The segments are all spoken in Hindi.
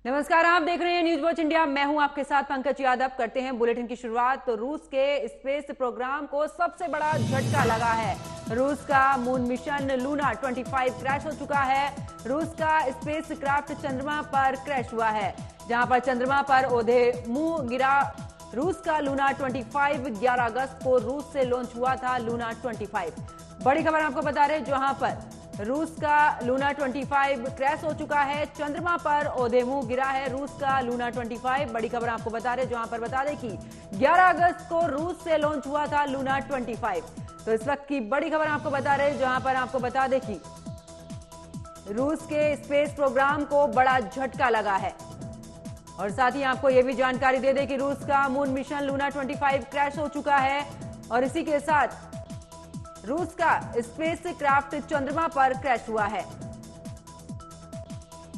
नमस्कार, आप देख रहे हैं न्यूज वॉच इंडिया। मैं हूं आपके साथ पंकज यादव। करते हैं बुलेटिन की शुरुआत। तो रूस के स्पेस प्रोग्राम को सबसे बड़ा झटका लगा है। रूस का मून मिशन लूना 25 क्रैश हो चुका है। रूस का स्पेस क्राफ्ट चंद्रमा पर क्रैश हुआ है, जहां पर चंद्रमा पर औधे मुंह गिरा। रूस का लूना 25 11 अगस्त को रूस से लॉन्च हुआ था। लूना 25 बड़ी खबर आपको बता रहे, जहां पर रूस का लूना 25 क्रैश हो चुका है, चंद्रमा पर औधे मुंह गिरा है रूस का लूना 25। बड़ी खबर आपको बता रहे, जहां पर बता दें कि 11 अगस्त को रूस से लॉन्च हुआ था लूना 25। तो इस वक्त की बड़ी खबर आपको बता रहे, जहां पर आपको बता दें कि रूस के स्पेस प्रोग्राम को बड़ा झटका लगा है। और साथ ही आपको यह भी जानकारी दे दें कि रूस का मून मिशन लूना 25 क्रैश हो चुका है और इसी के साथ रूस का स्पेस क्राफ्ट चंद्रमा पर क्रैश हुआ है।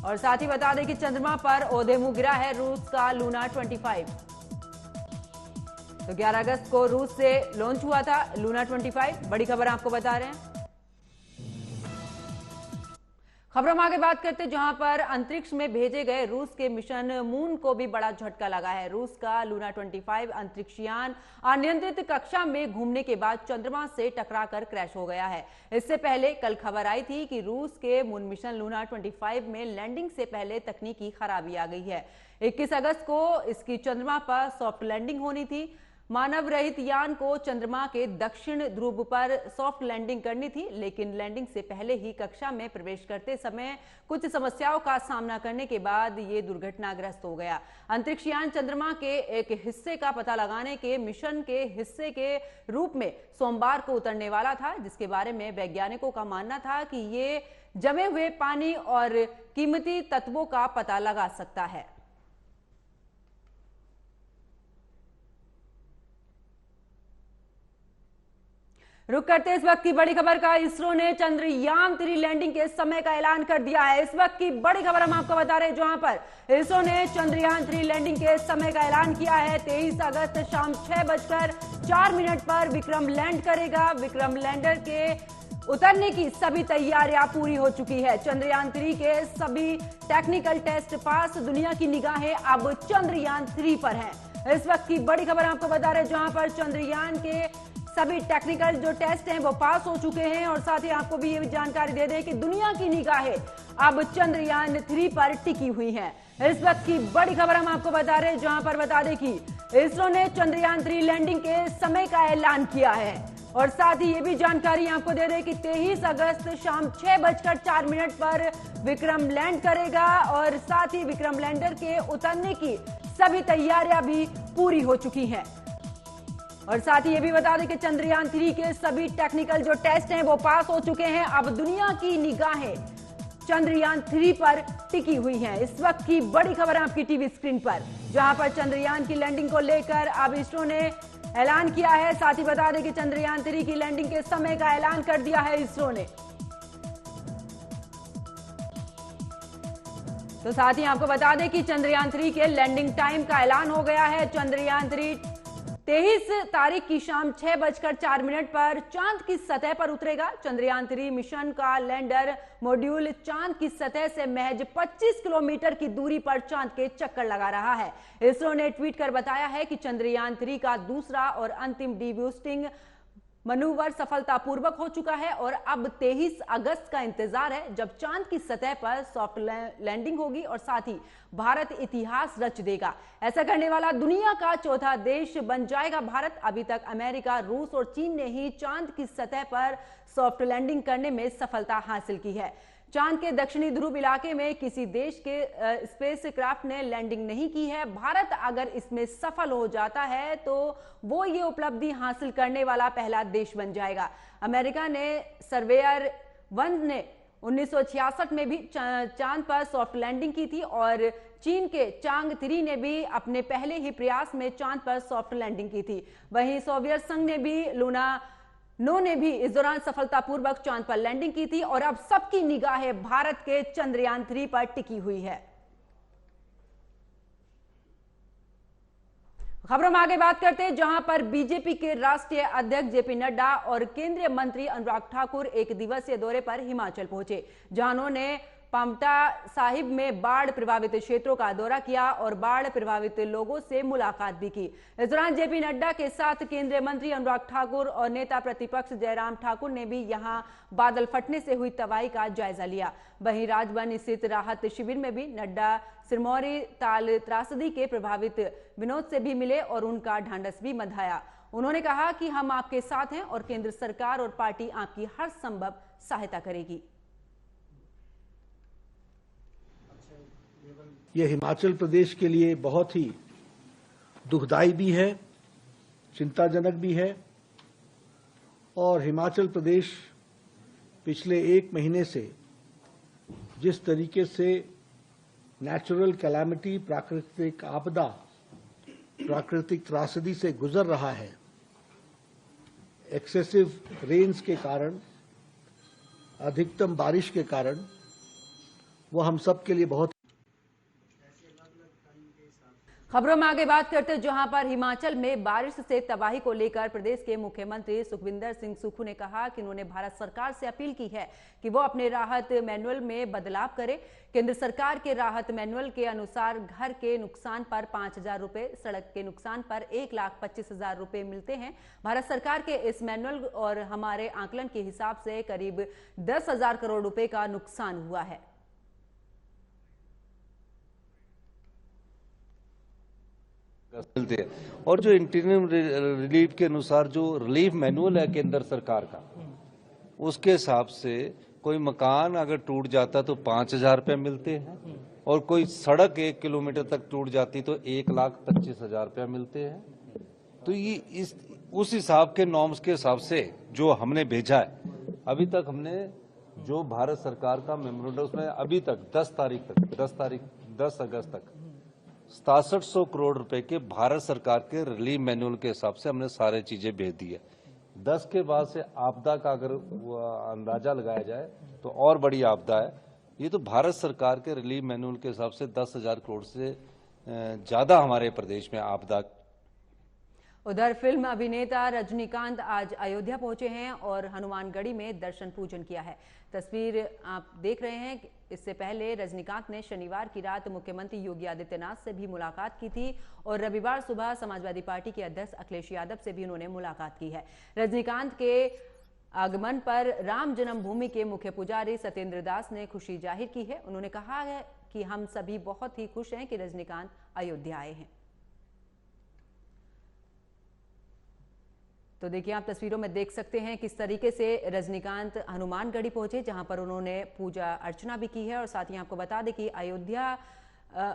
और साथ ही बता दें कि चंद्रमा पर औधे मुंह गिरा है रूस का लूना 25। तो 11 अगस्त को रूस से लॉन्च हुआ था लूना 25। बड़ी खबर आपको बता रहे हैं। खबरों में आगे बात करते हैं, जहां पर अंतरिक्ष में भेजे गए रूस के मिशन मून को भी बड़ा झटका लगा है। रूस का लूना 25 अंतरिक्षयान अनियंत्रित कक्षा में घूमने के बाद चंद्रमा से टकराकर क्रैश हो गया है। इससे पहले कल खबर आई थी कि रूस के मून मिशन लूना 25 में लैंडिंग से पहले तकनीकी खराबी आ गई है। 21 अगस्त को इसकी चंद्रमा पर सॉफ्ट लैंडिंग होनी थी। मानव रहित यान को चंद्रमा के दक्षिण ध्रुव पर सॉफ्ट लैंडिंग करनी थी, लेकिन लैंडिंग से पहले ही कक्षा में प्रवेश करते समय कुछ समस्याओं का सामना करने के बाद ये दुर्घटनाग्रस्त हो गया। अंतरिक्ष यान चंद्रमा के एक हिस्से का पता लगाने के मिशन के हिस्से के रूप में सोमवार को उतरने वाला था, जिसके बारे में वैज्ञानिकों का मानना था कि ये जमे हुए पानी और कीमती तत्वों का पता लगा सकता है। रुक करते इस वक्त की बड़ी खबर का। इसरो ने चंद्रयान 3 लैंडिंग के समय का ऐलान कर दिया है। इस वक्त की बड़ी खबर हम आपको बता रहे हैं, जहां पर इसरो ने चंद्रयान 3 लैंडिंग के समय का ऐलान किया है। 23 अगस्त शाम 6:04 पर विक्रम लैंड करेगा। विक्रम लैंडर के उतरने की सभी तैयारियां पूरी हो चुकी है। चंद्रयान 3 के सभी टेक्निकल टेस्ट पास। दुनिया की निगाहें अब चंद्रयान 3 पर हैं। इस वक्त की बड़ी खबर आपको बता रहे हैं, जहां पर चंद्रयान के सभी टेक्निकल जो टेस्ट हैं वो पास हो चुके हैं। और साथ ही आपको भी ये जानकारी दे दें कि दुनिया की निगाहें अब चंद्रयान 3 पर टिकी हुई हैं। इस वक्त की बड़ी खबर हम आपको बता रहे हैं, जहां पर बता दें कि इसरो ने चंद्रयान 3 लैंडिंग के समय का ऐलान किया है। और साथ ही ये भी जानकारी आपको दे दें कि 23 अगस्त शाम 6:04 पर विक्रम लैंड करेगा। और साथ ही विक्रम लैंडर के उतरने की सभी तैयारियां भी पूरी हो चुकी हैं। और साथ ही ये भी बता दें कि चंद्रयान 3 के सभी टेक्निकल जो टेस्ट हैं वो पास हो चुके हैं। अब दुनिया की निगाहें चंद्रयान 3 पर टिकी हुई हैं। इस वक्त की बड़ी खबर आपकी टीवी स्क्रीन पर, जहां पर चंद्रयान की लैंडिंग को लेकर अब इसरो ने ऐलान किया है। साथ ही बता दें कि चंद्रयान 3 की लैंडिंग के समय का ऐलान कर दिया है इसरो ने। तो साथ ही आपको बता दें कि चंद्रयान 3 के लैंडिंग टाइम का ऐलान हो गया है। चंद्रयान 3 23 तारीख की शाम 6:04 पर चांद की सतह पर उतरेगा। चंद्रयान 3 मिशन का लैंडर मॉड्यूल चांद की सतह से महज 25 किलोमीटर की दूरी पर चांद के चक्कर लगा रहा है। इसरो ने ट्वीट कर बताया है कि चंद्रयान 3 का दूसरा और अंतिम डीबूस्टिंग मनूवर सफलतापूर्वक हो चुका है और अब 23 अगस्त का इंतजार है, जब चांद की सतह पर सॉफ्ट लैंडिंग होगी और साथ ही भारत इतिहास रच देगा। ऐसा करने वाला दुनिया का चौथा देश बन जाएगा भारत। अभी तक अमेरिका, रूस और चीन ने ही चांद की सतह पर सॉफ्ट लैंडिंग करने में सफलता हासिल की है। चांद के दक्षिणी ध्रुव इलाके में किसी देश के स्पेस क्राफ्ट ने लैंडिंग नहीं की है। भारत अगर इसमें सफल हो जाता है तो वो ये उपलब्धि हासिल करने वाला पहला देश बन जाएगा। अमेरिका ने सर्वेयर 1 ने 1966 में भी चांद पर सॉफ्ट लैंडिंग की थी और चीन के चांग 3 ने भी अपने पहले ही प्रयास में चांद पर सॉफ्ट लैंडिंग की थी। वहीं सोवियत संघ ने भी लूना 9 ने भी इस दौरान सफलतापूर्वक चांद पर लैंडिंग की थी। और अब सबकी निगाहें भारत के चंद्रयान 3 पर टिकी हुई है। खबरों में आगे बात करते हैं, जहां पर बीजेपी के राष्ट्रीय अध्यक्ष जेपी नड्डा और केंद्रीय मंत्री अनुराग ठाकुर एक दिवसीय दौरे पर हिमाचल पहुंचे, जहां उन्होंने पांवटा साहिब में बाढ़ प्रभावित क्षेत्रों का दौरा किया और बाढ़ प्रभावित लोगों से मुलाकात भी की। इस दौरान जेपी नड्डा के साथ केंद्रीय मंत्री अनुराग ठाकुर और नेता प्रतिपक्ष जयराम ठाकुर ने भी यहां बादल फटने से हुई तबाही का जायजा लिया। वहीं राजभवन स्थित राहत शिविर में भी नड्डा सिरमौरी ताल त्रासदी के प्रभावित विनोद से भी मिले और उनका ढांढस भी बंधाया। उन्होंने कहा कि हम आपके साथ हैं और केंद्र सरकार और पार्टी आपकी हर संभव सहायता करेगी। यह हिमाचल प्रदेश के लिए बहुत ही दुखदाई भी है, चिंताजनक भी है और हिमाचल प्रदेश पिछले 1 महीने से जिस तरीके से नेचुरल कैलामिटी, प्राकृतिक आपदा, प्राकृतिक त्रासदी से गुजर रहा है, एक्सेसिव रेन्स के कारण, अधिकतम बारिश के कारण, वो हम सब के लिए बहुत। खबरों में आगे बात करते हैं जहां पर हिमाचल में बारिश से तबाही को लेकर प्रदेश के मुख्यमंत्री सुखविंदर सिंह सुक्खू ने कहा कि उन्होंने भारत सरकार से अपील की है कि वो अपने राहत मैनुअल में बदलाव करे। केंद्र सरकार के राहत मैनुअल के अनुसार घर के नुकसान पर 5,000 रुपए, सड़क के नुकसान पर 1,25,000 रुपए मिलते हैं। भारत सरकार के इस मैनुअल और हमारे आकलन के हिसाब से करीब 10,000 करोड़ रुपए का नुकसान हुआ है। मिलते हैं और जो इंटीरियम रिलीफ के अनुसार जो रिलीफ मैनुअल है केंद्र सरकार का, उसके हिसाब से कोई मकान अगर टूट जाता तो 5,000 रुपये मिलते हैं और कोई सड़क 1 किलोमीटर तक टूट जाती तो 1,25,000 रुपये मिलते हैं। तो ये उस हिसाब के नॉर्म्स के हिसाब से जो हमने भेजा है, अभी तक हमने जो भारत सरकार का मेमोरेंडम उसमें अभी तक 10 अगस्त तक 6700 करोड़ रुपए के भारत सरकार के रिलीफ मैनुअल के हिसाब से हमने सारे चीजें भेज दी है। 10 के बाद से आपदा का अगर अंदाजा लगाया जाए तो और बड़ी आपदा है। ये तो भारत सरकार के रिलीफ मैनुअल के हिसाब से 10,000 करोड़ से ज्यादा हमारे प्रदेश में आपदा। उधर फिल्म अभिनेता रजनीकांत आज अयोध्या पहुंचे हैं और हनुमानगढ़ी में दर्शन पूजन किया है। तस्वीर आप देख रहे हैं। इससे पहले रजनीकांत ने शनिवार की रात मुख्यमंत्री योगी आदित्यनाथ से भी मुलाकात की थी और रविवार सुबह समाजवादी पार्टी के अध्यक्ष अखिलेश यादव से भी उन्होंने मुलाकात की है। रजनीकांत के आगमन पर राम जन्मभूमि के मुख्य पुजारी सत्येंद्र दास ने खुशी जाहिर की है। उन्होंने कहा है कि हम सभी बहुत ही खुश हैं कि रजनीकांत अयोध्या आए हैं। तो देखिए, आप तस्वीरों में देख सकते हैं किस तरीके से रजनीकांत हनुमानगढ़ी पहुंचे, जहां पर उन्होंने पूजा अर्चना भी की है। और साथ ही आपको बता दें कि अयोध्या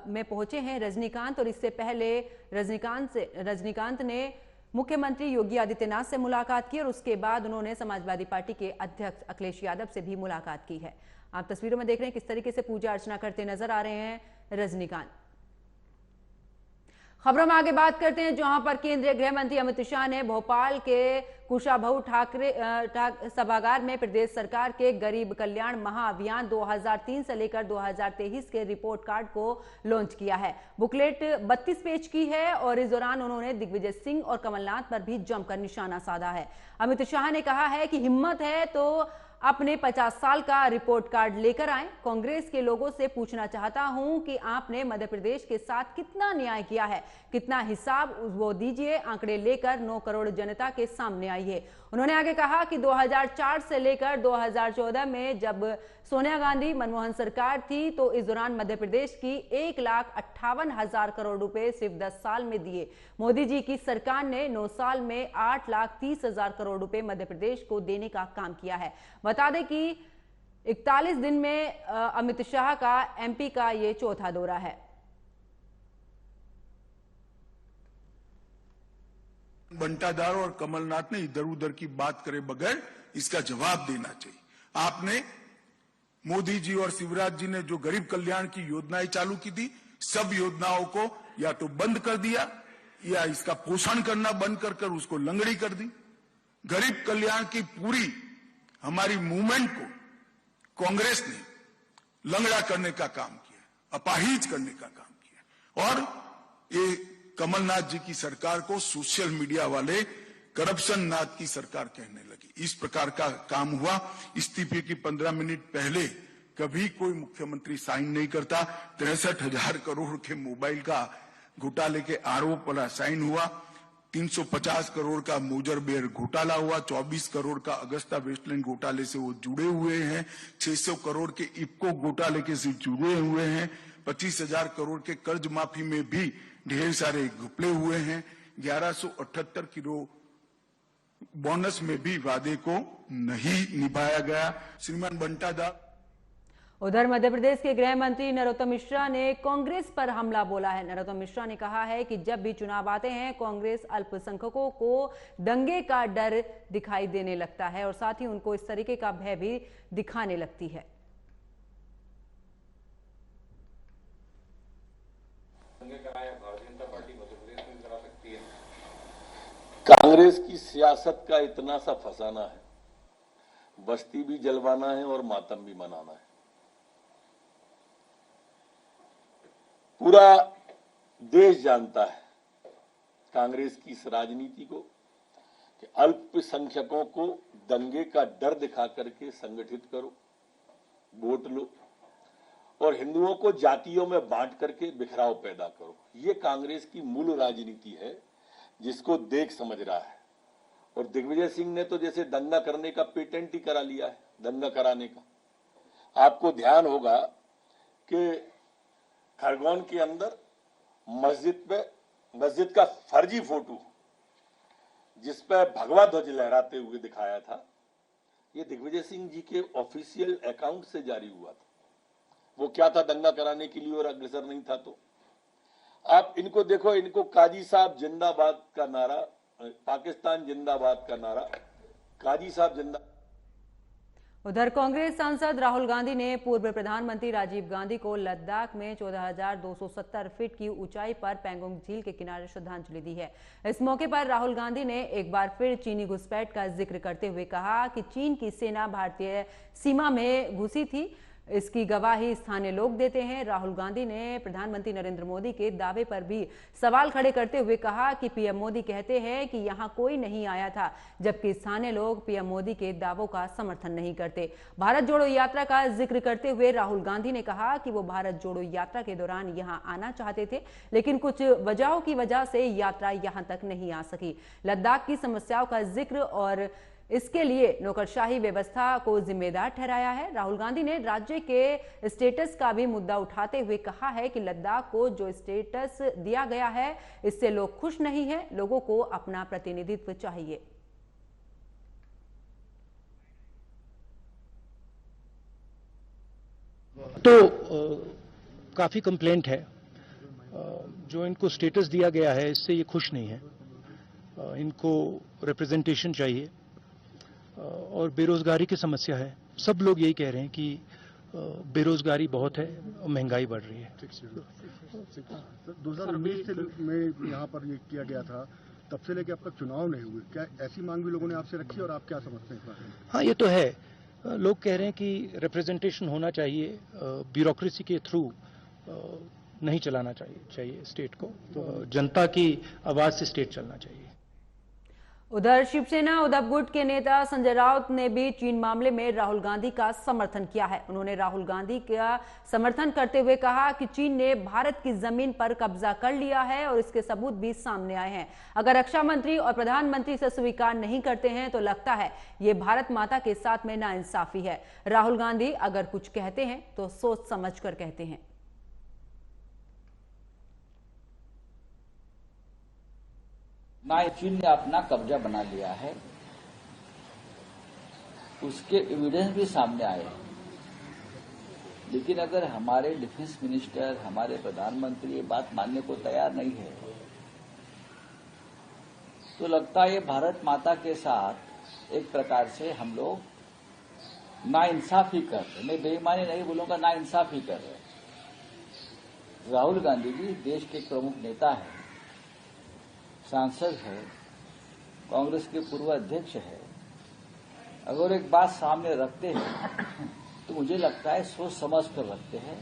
में पहुंचे हैं रजनीकांत और इससे पहले रजनीकांत ने मुख्यमंत्री योगी आदित्यनाथ से मुलाकात की और उसके बाद उन्होंने समाजवादी पार्टी के अध्यक्ष अखिलेश यादव से भी मुलाकात की है। आप तस्वीरों में देख रहे हैं किस तरीके से पूजा अर्चना करते नजर आ रहे हैं रजनीकांत। खबरों में आगे बात करते हैं जहां पर केंद्रीय गृह मंत्री अमित शाह ने भोपाल के कुशाभाऊ ठाकरे सभागार में प्रदेश सरकार के गरीब कल्याण महाअभियान 2003 से लेकर 2023 के रिपोर्ट कार्ड को लॉन्च किया है। बुकलेट 32 पेज की है और इस दौरान उन्होंने दिग्विजय सिंह और कमलनाथ पर भी जमकर निशाना साधा है। अमित शाह ने कहा है कि हिम्मत है तो अपने 50 साल का रिपोर्ट कार्ड लेकर आए। कांग्रेस के लोगों से पूछना चाहता हूं कि आपने मध्य प्रदेश के साथ कितना न्याय किया है, कितना हिसाब वो दीजिए। आंकड़े लेकर 9 करोड़ जनता के सामने आइए। उन्होंने आगे कहा कि 2004 से लेकर 2014 में जब सोनिया गांधी मनमोहन सरकार थी तो इस दौरान मध्य प्रदेश की 1,58,000 करोड़ रुपए सिर्फ 10 साल में दिए। मोदी जी की सरकार ने 9 साल में 8,30,000 करोड़ रुपए मध्य प्रदेश को देने का काम किया है। बता दें कि 41 दिन में अमित शाह का एमपी का ये चौथा दौरा है। बंटाधार और कमलनाथ ने इधर उधर की बात करे बगैर इसका जवाब देना चाहिए। आपने मोदी जी और शिवराज जी ने जो गरीब कल्याण की योजनाएं चालू की थी, सब योजनाओं को या तो बंद कर दिया या इसका पोषण करना बंद कर उसको लंगड़ी कर दी। गरीब कल्याण की पूरी हमारी मूवमेंट को कांग्रेस ने लंगड़ा करने का काम किया, अपाहिज करने का काम किया। और ये कमलनाथ जी की सरकार को सोशल मीडिया वाले करप्शन नाथ की सरकार कहने लगी। इस प्रकार का काम हुआ। इस्तीफे की 15 मिनट पहले कभी कोई मुख्यमंत्री साइन नहीं करता। 63,000 करोड़ के मोबाइल का घोटाले के आरोप वाला साइन हुआ, 350 करोड़ का मोजर बेयर घोटाला हुआ, 24 करोड़ का अगस्ता वेस्टलैंड घोटाले से वो जुड़े हुए हैं, 600 करोड़ के इफ्को घोटाले के से जुड़े हुए हैं, 25,000 करोड़ के कर्ज माफी में भी ढेर सारे घपले हुए हैं, 1178 किलो बोनस में भी वादे को नहीं निभाया गया। श्रीमान बंटा दास। उधर मध्य प्रदेश के गृह मंत्री नरोत्तम मिश्रा ने कांग्रेस पर हमला बोला है। नरोत्तम मिश्रा ने कहा है कि जब भी चुनाव आते हैं कांग्रेस अल्पसंख्यकों को दंगे का डर दिखाई देने लगता है और साथ ही उनको इस तरीके का भय भी दिखाने लगती है। कांग्रेस की सियासत का इतना सा फसाना है, बस्ती भी जलवाना है और मातम भी मनाना है। पूरा देश जानता है कांग्रेस की इस राजनीति को कि अल्पसंख्यकों को दंगे का डर दिखा करके संगठित करो, वोट लो और हिंदुओं को जातियों में बांट करके बिखराव पैदा करो। ये कांग्रेस की मूल राजनीति है जिसको देख समझ रहा है। और दिग्विजय सिंह ने तो जैसे दंगा करने का पेटेंट ही करा लिया है, दंगा कराने का। आपको ध्यान होगा कि खरगोन के अंदर मस्जिद का फर्जी फोटो जिस पर भगवा ध्वज लहराते हुए दिखाया था, ये दिग्विजय सिंह जी के ऑफिशियल अकाउंट से जारी हुआ था। वो क्या था, दंगा कराने के लिए और अग्रसर नहीं था। तो आप इनको देखो, इनको काजी साहब जिंदाबाद का नारा, पाकिस्तान जिंदाबाद का नारा, काजी साहब जिंदाबाद। उधर कांग्रेस सांसद राहुल गांधी ने पूर्व प्रधानमंत्री राजीव गांधी को लद्दाख में 14,270 फीट की ऊंचाई पर पैंगोंग झील के किनारे श्रद्धांजलि दी है। इस मौके पर राहुल गांधी ने एक बार फिर चीनी घुसपैठ का जिक्र करते हुए कहा कि चीन की सेना भारतीय सीमा में घुसी थी, इसकी गवाही स्थानीय लोग देते हैं। राहुल गांधी ने प्रधानमंत्री नरेंद्र मोदी के दावे पर भी सवाल खड़े करते हुए कहा कि पीएम मोदी कहते हैं कि यहां कोई नहीं आया था, जबकि स्थानीय लोग पीएम मोदी के दावों का समर्थन नहीं करते। भारत जोड़ो यात्रा का जिक्र करते हुए राहुल गांधी ने कहा कि वो भारत जोड़ो यात्रा के दौरान यहां आना चाहते थे, लेकिन कुछ वजहों की वजह से यात्रा यहां तक नहीं आ सकी। लद्दाख की समस्याओं का जिक्र और इसके लिए नौकरशाही व्यवस्था को जिम्मेदार ठहराया है। राहुल गांधी ने राज्य के स्टेटस का भी मुद्दा उठाते हुए कहा है कि लद्दाख को जो स्टेटस दिया गया है इससे लोग खुश नहीं हैं, लोगों को अपना प्रतिनिधित्व चाहिए। तो काफी कंप्लेंट है, जो इनको स्टेटस दिया गया है इससे ये खुश नहीं है। इनको रिप्रेजेंटेशन चाहिए और बेरोजगारी की समस्या है। सब लोग यही कह रहे हैं कि बेरोजगारी बहुत है और महंगाई बढ़ रही है। 2019 में यहाँ पर ये किया गया था, तब से लेकर अब तक चुनाव नहीं हुए, क्या ऐसी मांग भी लोगों ने आपसे रखी और आप क्या समझते हैं इस बारे में? हाँ, ये तो है। लोग कह रहे हैं कि रिप्रेजेंटेशन होना चाहिए, ब्यूरोक्रेसी के थ्रू नहीं चलाना चाहिए स्टेट को, तो जनता की आवाज से स्टेट चलना चाहिए। उधर शिवसेना उद्धव गुट के नेता संजय राउत ने भी चीन मामले में राहुल गांधी का समर्थन किया है। उन्होंने राहुल गांधी का समर्थन करते हुए कहा कि चीन ने भारत की जमीन पर कब्जा कर लिया है और इसके सबूत भी सामने आए हैं। अगर रक्षा मंत्री और प्रधानमंत्री इसे स्वीकार नहीं करते हैं तो लगता है ये भारत माता के साथ में नाइंसाफी है। राहुल गांधी अगर कुछ कहते हैं तो सोच समझ कर कहते हैं। ना चीन ने अपना कब्जा बना लिया है, उसके एविडेंस भी सामने आए हैं। लेकिन अगर हमारे डिफेंस मिनिस्टर, हमारे प्रधानमंत्री ये बात मानने को तैयार नहीं है तो लगता है ये भारत माता के साथ एक प्रकार से हम लोग नाइंसाफी कर रहे। मैं बेईमानी नहीं बोलूंगा, नाइंसाफी कर रहे। राहुल गांधी जी देश के प्रमुख नेता हैं, सांसद है, कांग्रेस के पूर्व अध्यक्ष है। अगर एक बात सामने रखते हैं तो मुझे लगता है सोच समझ कर रखते हैं।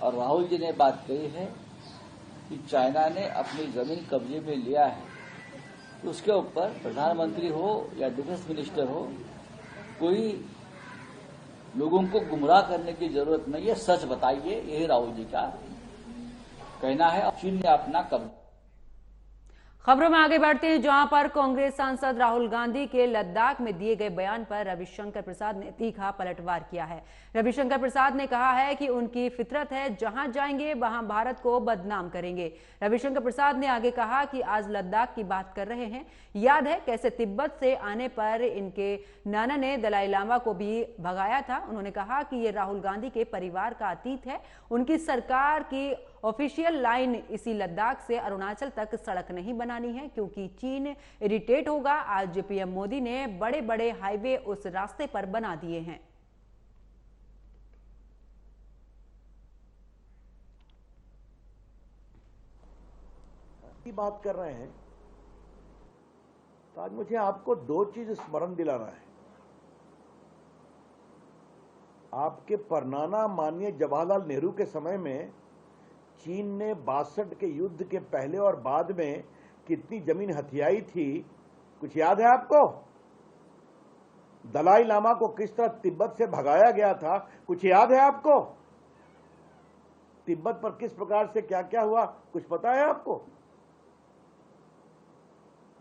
और राहुल जी ने बात कही है कि चाइना ने अपनी जमीन कब्जे में लिया है, तो उसके ऊपर प्रधानमंत्री हो या डिफेंस मिनिस्टर हो, कोई लोगों को गुमराह करने की जरूरत नहीं है, सच बताइए, यही राहुल जी का कहना है। चीन ने अपना कब्जा। खबरों में आगे बढ़ते हैं, जहां पर कांग्रेस सांसद राहुल गांधी के लद्दाख में दिए गए बयान पर रविशंकर प्रसाद ने तीखा पलटवार किया है। रविशंकर प्रसाद ने कहा है कि उनकी फितरत है, जहां जाएंगे वहां भारत को बदनाम करेंगे। रविशंकर प्रसाद ने आगे कहा कि आज लद्दाख की बात कर रहे हैं, याद है कैसे तिब्बत से आने पर इनके नाना ने दलाई लामा को भी भगाया था। उन्होंने कहा कि ये राहुल गांधी के परिवार का अतीत है, उनकी सरकार की ऑफिशियल लाइन इसी लद्दाख से अरुणाचल तक सड़क नहीं बनानी है, क्योंकि चीन इरिटेट होगा। आज पीएम मोदी ने बड़े बड़े हाईवे उस रास्ते पर बना दिए हैं। की बात कर रहे हैं तो आज मुझे आपको दो चीज स्मरण दिलाना है। आपके परनाना माननीय जवाहरलाल नेहरू के समय में चीन ने 62 के युद्ध के पहले और बाद में कितनी जमीन हथियाई थी, कुछ याद है आपको? दलाई लामा को किस तरह तिब्बत से भगाया गया था, कुछ याद है आपको? तिब्बत पर किस प्रकार से क्या क्या हुआ, कुछ पता है आपको?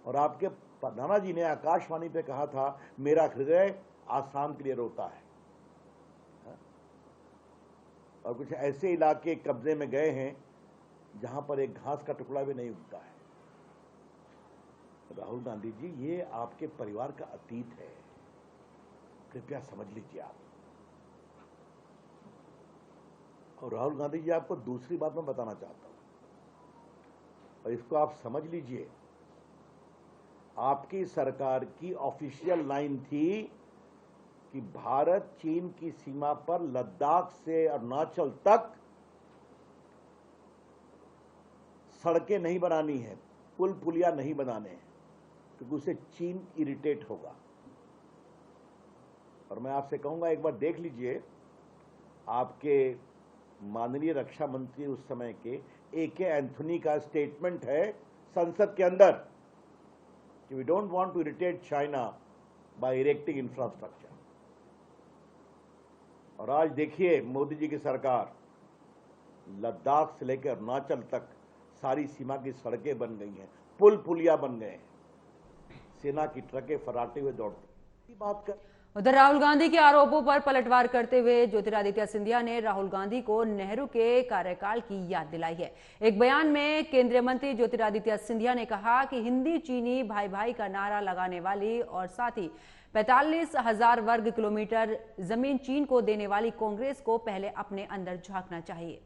और आपके प्रधाना जी ने आकाशवाणी पे कहा था, मेरा हृदय आसाम के लिए रोता है। और कुछ ऐसे इलाके कब्जे में गए हैं जहां पर एक घास का टुकड़ा भी नहीं उगता है। राहुल गांधी जी, ये आपके परिवार का अतीत है, कृपया समझ लीजिए आप। और राहुल गांधी जी, आपको दूसरी बात मैं बताना चाहता हूं और इसको आप समझ लीजिए। आपकी सरकार की ऑफिशियल लाइन थी कि भारत चीन की सीमा पर लद्दाख से अरुणाचल तक सड़कें नहीं बनानी है, पुल पुलिया नहीं बनाने हैं, क्योंकि उससे चीन इरिटेट होगा। और मैं आपसे कहूंगा, एक बार देख लीजिए, आपके माननीय रक्षा मंत्री उस समय के AK एंथोनी का स्टेटमेंट है संसद के अंदर कि we don't want to irritate China by erecting infrastructure. और आज देखिए, मोदी जी की सरकार लद्दाख से लेकर अरुणाचल तक सारी सीमा की सड़कें बन गई हैं, पुल पुलिया बन गए हैं, सेना की ट्रकें फराटे हुए दौड़ती। बात कर उधर राहुल गांधी के आरोपों पर पलटवार करते हुए ज्योतिरादित्य सिंधिया ने राहुल गांधी को नेहरू के कार्यकाल की याद दिलाई है। एक बयान में केंद्रीय मंत्री ज्योतिरादित्य सिंधिया ने कहा कि हिंदी चीनी भाई भाई का नारा लगाने वाली और साथ ही 45,000 वर्ग किलोमीटर जमीन चीन को देने वाली कांग्रेस को पहले अपने अंदर झांकना चाहिए।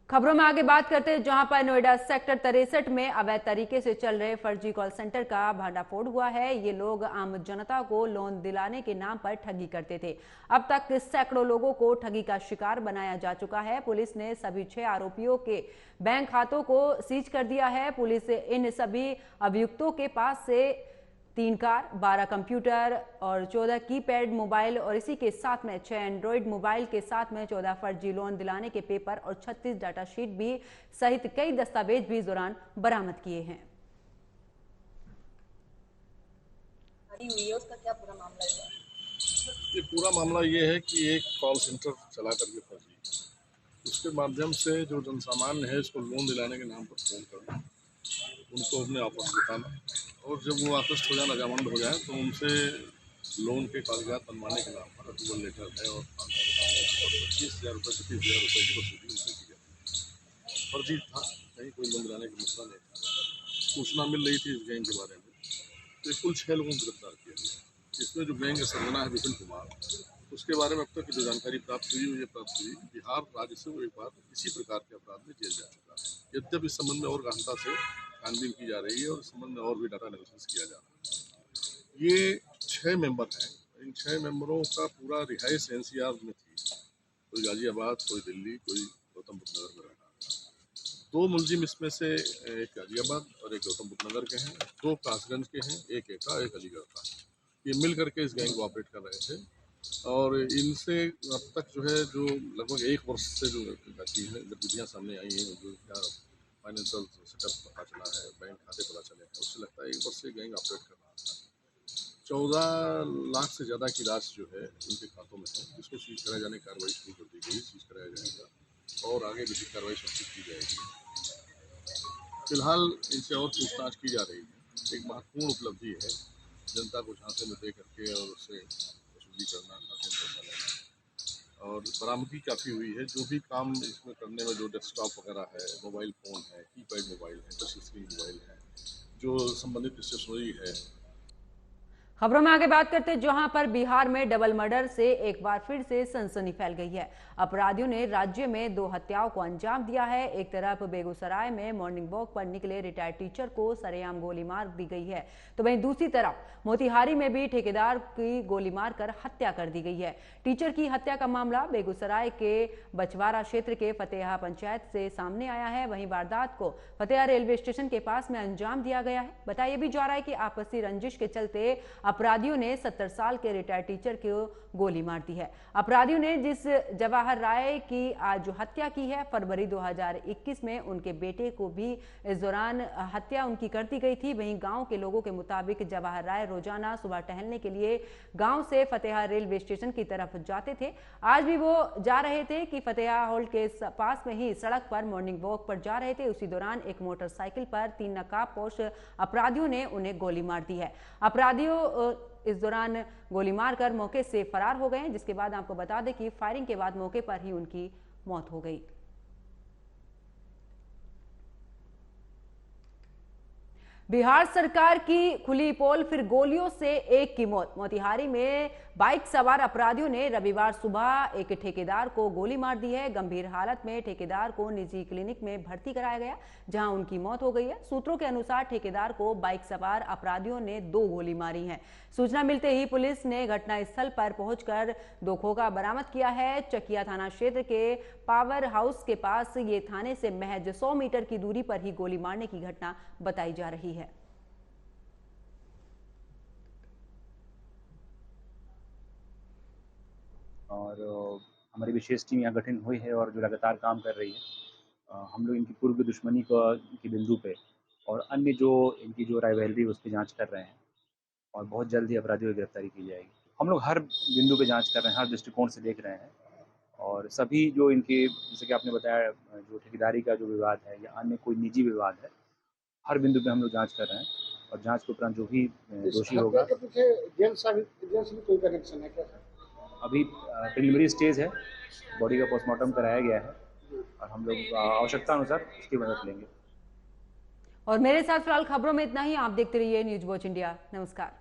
खबरों में आगे बात करते हैं, जहां पर नोएडा सेक्टर 63 में अवैध तरीके से चल रहे फर्जी कॉल सेंटर का भांडाफोड़ हुआ है। ये लोग आम जनता को लोन दिलाने के नाम पर ठगी करते थे। अब तक सैकड़ों लोगों को ठगी का शिकार बनाया जा चुका है। पुलिस ने सभी 6 आरोपियों के बैंक खातों को सीज कर दिया है। पुलिस इन सभी अभियुक्तों के पास से 3 कार, 12 कंप्यूटर और 14 कीपैड मोबाइल और इसी के साथ में 6 एंड्रॉइड मोबाइल के साथ में 14 फर्जी लोन दिलाने के पेपर और 36 डाटा शीट भी सहित कई दस्तावेज भी इस दौरान बरामद किए हैं। उसका क्या पूरा मामला है? ये पूरा मामला ये है कि एक कॉल सेंटर चला करके फर्जी, उसके माध्यम से जो जनसामान्य है इसको लोन दिलाने के नाम पर फोन करना, उनको अपने वापस बताना और जब वो वापस हो जाए, रजामंद हो जाए, तो उनसे लोन के कागजात बनवाने के नाम पर अप्रूवल लेटर है और 25,000 रुपये से 30,000 रुपये की वसूली उनसे की जाती है। फर्जी था, कहीं कोई लोन दिलाने का मसला नहीं था। सूचना मिल रही थी इस गैंग के बारे में, तो कुल 6 लोगों को गिरफ्तार किया गया। इसमें जो गैंग का सरगना है विपिन कुमार, उसके बारे में अब तक जो जानकारी प्राप्त हुई बिहार राज्य से वो एक बार इसी प्रकार के अपराध में जेल जा चुका है। यद्यपि इस संबंध में और गहनता से छानबीन की जा रही है और इस संबंध में और भी डाटा एनालिसिस किया जा रहा है। ये 6 मेंबर हैं। इन 6 मेंबरों का पूरा रिहाइश NCR में थी, कोई गाजियाबाद, कोई दिल्ली, कोई गौतम बुद्ध नगर में रहना। 2 मुलजिम इसमें से एक गाजियाबाद और एक गौतम बुद्ध नगर के हैं, 2 कासगंज के हैं, एक एटा, एक अलीगढ़ का। ये मिल करके इस गैंग को ऑपरेट कर रहे थे और इनसे अब तक जो है, जो लगभग 1 वर्ष से जो गतिविधियाँ सामने आई हैं, जो फाइनेंशियल सेटअप पता चला है, बैंक खाते पता चले हैं, उससे लगता है एक बार से गैंग ऑपरेट कर रहा था। 14 लाख से ज़्यादा की राशि जो है उनके खातों में है, जिसको सीज कराए जाने की कार्रवाई शुरू कर दी गई, सीज कराया जाएगा और आगे भी कार्रवाई सुनिश्चित की जाएगी। फिलहाल इनसे और पूछताछ की जा रही है। एक महत्वपूर्ण उपलब्धि है जनता को झांसे में दे करके और उससे वसूली करना, खाते में पैसा लेना, और बरामदगी काफ़ी हुई है। जो भी काम इसमें करने में जो डेस्कटॉप वगैरह है, मोबाइल फ़ोन है, कीपैड मोबाइल है, टच स्क्रीन मोबाइल है, जो संबंधित स्टेशनरी है। खबरों में आगे बात करते हैं, जहां पर बिहार में डबल मर्डर से एक बार फिर से सनसनी फैल गई है। अपराधियों ने राज्य में 2 हत्याओं को अंजाम दिया है। एक तरफ बेगूसराय में मॉर्निंग वॉक पर निकले रिटायर्ड टीचर को सरेआम गोली मार दी गई है, तो वहीं दूसरी तरफ मोतिहारी में भी ठेकेदार की गोली मारकर हत्या कर दी गई है। टीचर की हत्या का मामला बेगूसराय के बछवाड़ा क्षेत्र के फतेहा पंचायत से सामने आया है। वहीं वारदात को फतेहा रेलवे स्टेशन के पास में अंजाम दिया गया है। बताया भी जा रहा है कि आपसी रंजिश के चलते अपराधियों ने 70 साल के रिटायर्ड टीचर को गोली मार दी है। अपराधियों ने जिस जवाहर राय की आज जो हत्या की है, फरवरी 2021 में उनके बेटे को भी इस दौरान हत्या उनकी कर दी गई थी। वहीं गांव के लोगों के मुताबिक जवाहर राय रोजाना सुबह टहलने के लिए गांव से फतेहा रेलवे स्टेशन की तरफ जाते थे। आज भी वो जा रहे थे कि फतेहा हॉल्ट के पास में ही सड़क पर मॉर्निंग वॉक पर जा रहे थे। उसी दौरान एक मोटरसाइकिल पर 3 नकाबपोश अपराधियों ने उन्हें गोली मार दी है। अपराधियों इस दौरान गोली मारकर मौके से फरार हो गए हैं, जिसके बाद आपको बता दें कि फायरिंग के बाद मौके पर ही उनकी मौत हो गई। बिहार सरकार की खुली पोल, फिर गोलियों से एक की मौत। मोतिहारी में बाइक सवार अपराधियों ने रविवार सुबह एक ठेकेदार को गोली मार दी है। गंभीर हालत में ठेकेदार को निजी क्लिनिक में भर्ती कराया गया, जहां उनकी मौत हो गई है। सूत्रों के अनुसार ठेकेदार को बाइक सवार अपराधियों ने 2 गोली मारी है। सूचना मिलते ही पुलिस ने घटनास्थल पर पहुंचकर 2 खोखा बरामद किया है। चकिया थाना क्षेत्र के पावर हाउस के पास ये थाने से महज 100 मीटर की दूरी पर ही गोली मारने की घटना बताई जा रही है। और हमारी विशेष टीम यहाँ गठन हुई है और जो लगातार काम कर रही है। हम लोग इनकी पूर्व दुश्मनी की बिंदु पे और अन्य जो इनकी जो राइवलरी उस पर जांच कर रहे हैं और बहुत जल्द ही अपराधियों की गिरफ्तारी की जाएगी। हम लोग हर बिंदु पे जांच कर रहे हैं, हर दृष्टिकोण से देख रहे हैं और सभी जो इनके, जैसे कि आपने बताया, जो ठेकेदारी का जो विवाद है या अन्य कोई निजी विवाद है, हर बिंदु पे हम लोग जाँच कर रहे हैं और जाँच के उपरांत जो भी दोषी होगा। जेल से भी कोई कनेक्शन है क्या? अभी प्रिलिमिनरी स्टेज है, बॉडी का पोस्टमार्टम कराया गया है और हम लोग आवश्यकता अनुसार उसकी मदद लेंगे। और मेरे साथ फिलहाल खबरों में इतना ही। आप देखते रहिए न्यूज वॉच इंडिया। नमस्कार।